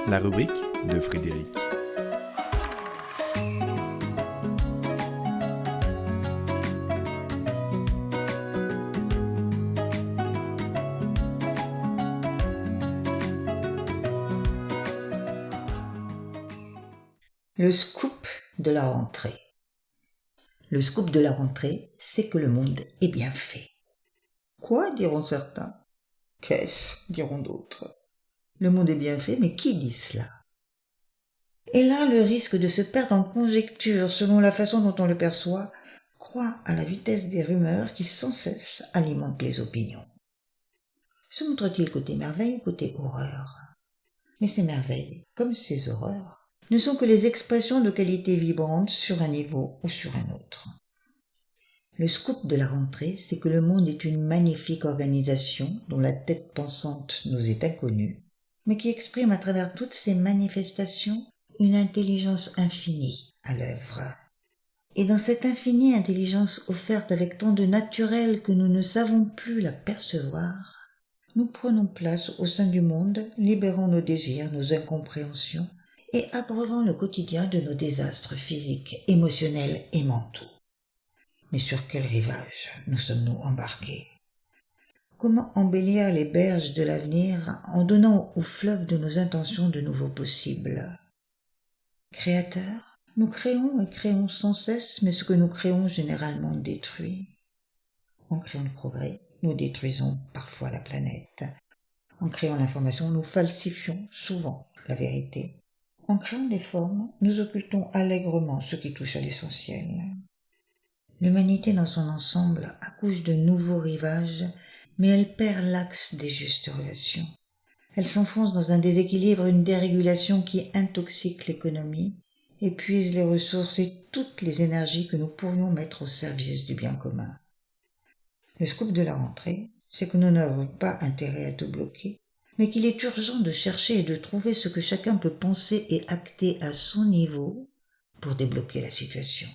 La rubrique de Frédéric. Le scoop de la rentrée. Le scoop de la rentrée, c'est que le monde est bien fait. Quoi, diront certains. Qu'est-ce, diront d'autres. Le monde est bien fait, mais qui dit cela? Et là, le risque de se perdre en conjectures selon la façon dont on le perçoit croît à la vitesse des rumeurs qui sans cesse alimentent les opinions. Se montre-t-il côté merveille ou côté horreur? Mais ces merveilles, comme ces horreurs, ne sont que les expressions de qualités vibrantes sur un niveau ou sur un autre. Le scoop de la rentrée, c'est que le monde est une magnifique organisation dont la tête pensante nous est inconnue, mais qui exprime à travers toutes ses manifestations une intelligence infinie à l'œuvre. Et dans cette infinie intelligence offerte avec tant de naturel que nous ne savons plus la percevoir, nous prenons place au sein du monde, libérant nos désirs, nos incompréhensions, et abreuvant le quotidien de nos désastres physiques, émotionnels et mentaux. Mais sur quel rivage nous sommes-nous embarqués? Comment embellir les berges de l'avenir en donnant au fleuve de nos intentions de nouveaux possibles? Créateurs, nous créons et créons sans cesse, mais ce que nous créons généralement détruit. En créant le progrès, nous détruisons parfois la planète. En créant l'information, nous falsifions souvent la vérité. En créant des formes, nous occultons allègrement ce qui touche à l'essentiel. L'humanité dans son ensemble accouche de nouveaux rivages, mais elle perd l'axe des justes relations. Elle s'enfonce dans un déséquilibre, une dérégulation qui intoxique l'économie, épuise les ressources et toutes les énergies que nous pourrions mettre au service du bien commun. Le scoop de la rentrée, c'est que nous n'avons pas intérêt à tout bloquer, mais qu'il est urgent de chercher et de trouver ce que chacun peut penser et acter à son niveau pour débloquer la situation.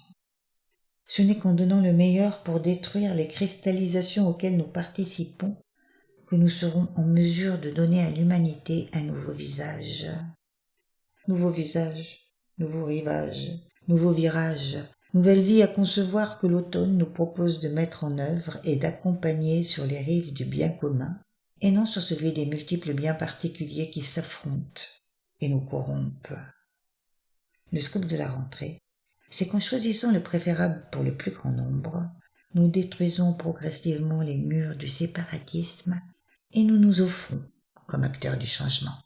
Ce n'est qu'en donnant le meilleur pour détruire les cristallisations auxquelles nous participons que nous serons en mesure de donner à l'humanité un nouveau visage. Nouveau visage, nouveau rivage, nouveau virage, nouvelle vie à concevoir que l'automne nous propose de mettre en œuvre et d'accompagner sur les rives du bien commun, et non sur celui des multiples biens particuliers qui s'affrontent et nous corrompent. Le scoop de la rentrée, c'est qu'en choisissant le préférable pour le plus grand nombre, nous détruisons progressivement les murs du séparatisme et nous nous offrons comme acteurs du changement.